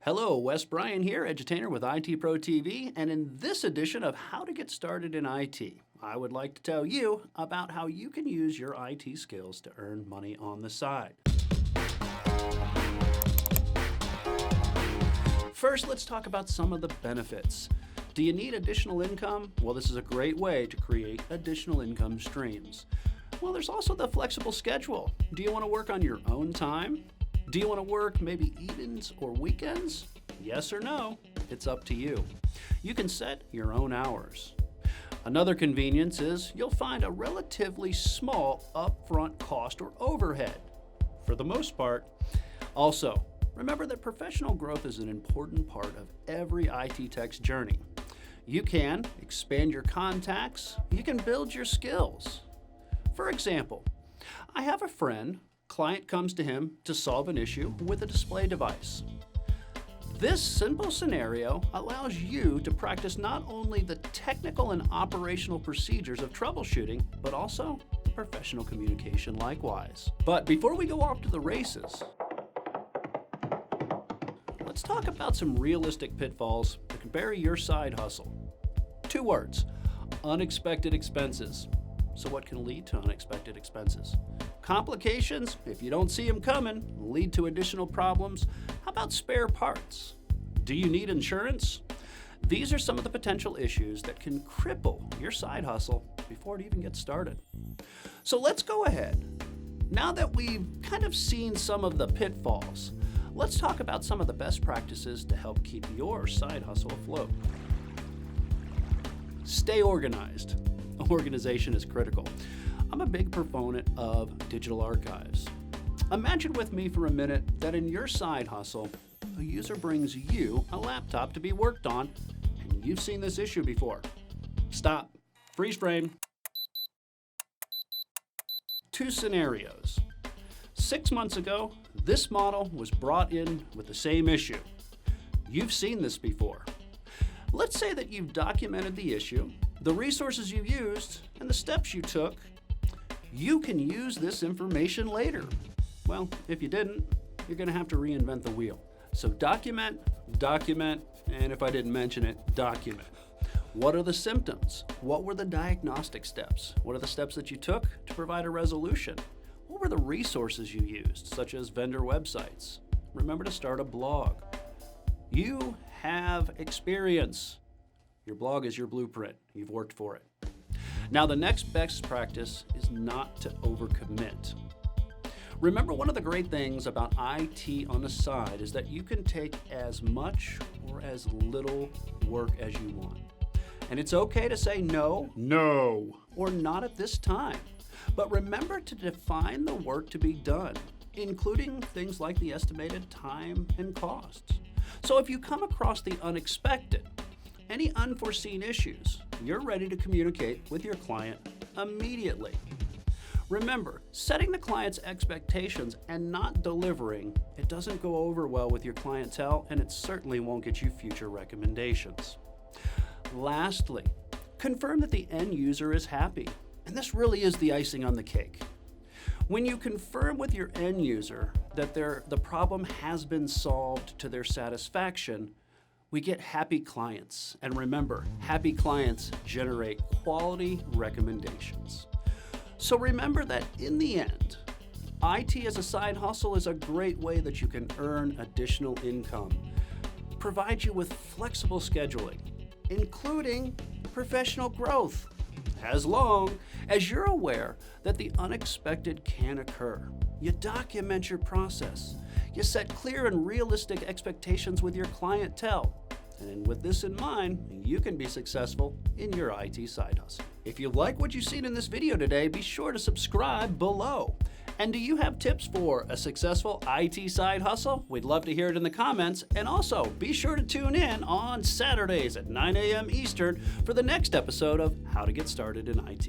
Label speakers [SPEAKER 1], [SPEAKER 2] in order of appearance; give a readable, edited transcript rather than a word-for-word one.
[SPEAKER 1] Hello, Wes Bryan here, edutainer with ITProTV, and in this edition of How to Get Started in IT, I would like to tell you about how you can use your IT skills to earn money on the side. First, let's talk about some of the benefits. Do you need additional income? Well, this is a great way to create additional income streams. Well, there's also the flexible schedule. Do you want to work on your own time? Do you want to work maybe evenings or weekends? Yes or no, it's up to you. You can set your own hours. Another convenience is you'll find a relatively small upfront cost or overhead, for the most part. Also, remember that professional growth is an important part of every IT tech's journey. You can expand your contacts, you can build your skills. For example, I have a friend. Client comes to him to solve an issue with a display device. This simple scenario allows you to practice not only the technical and operational procedures of troubleshooting, but also professional communication likewise. But before we go off to the races, let's talk about some realistic pitfalls that can bury your side hustle. 2 words: unexpected expenses. So what can lead to unexpected expenses? Complications, if you don't see them coming, lead to additional problems. How about spare parts? Do you need insurance? These are some of the potential issues that can cripple your side hustle before it even gets started. So let's go ahead. Now that we've kind of seen some of the pitfalls, let's talk about some of the best practices to help keep your side hustle afloat. Stay organized. Organization is critical. I'm a big proponent of digital archives. Imagine with me for a minute that in your side hustle, a user brings you a laptop to be worked on, and you've seen this issue before. Stop. Freeze frame. 2 scenarios. 6 months ago, this model was brought in with the same issue. You've seen this before. Let's say that you've documented the issue, the resources you used, and the steps you took. You can use this information later. Well, if you didn't, you're going to have to reinvent the wheel. So document, and if I didn't mention it, document. What are the symptoms? What were the diagnostic steps? What are the steps that you took to provide a resolution? What were the resources you used, such as vendor websites? Remember to start a blog. You have experience. Your blog is your blueprint. You've worked for it. Now, the next best practice is not to overcommit. Remember, one of the great things about IT on the side is that you can take as much or as little work as you want. And it's okay to say no, or not at this time. But remember to define the work to be done, including things like the estimated time and costs. So if you come across the unexpected, any unforeseen issues, you're ready to communicate with your client immediately. Remember, setting the client's expectations and not delivering, it doesn't go over well with your clientele, and it certainly won't get you future recommendations. Lastly, confirm that the end user is happy, and this really is the icing on the cake. When you confirm with your end user that the problem has been solved to their satisfaction, we get happy clients. And remember, happy clients generate quality recommendations. So remember that in the end, IT as a side hustle is a great way that you can earn additional income, provide you with flexible scheduling, including professional growth, as long as you're aware that the unexpected can occur. You document your process. You set clear and realistic expectations with your clientele. And with this in mind, you can be successful in your IT side hustle. If you like what you've seen in this video today, be sure to subscribe below. And do you have tips for a successful IT side hustle? We'd love to hear it in the comments. And also, be sure to tune in on Saturdays at 9 a.m. Eastern for the next episode of How to Get Started in IT.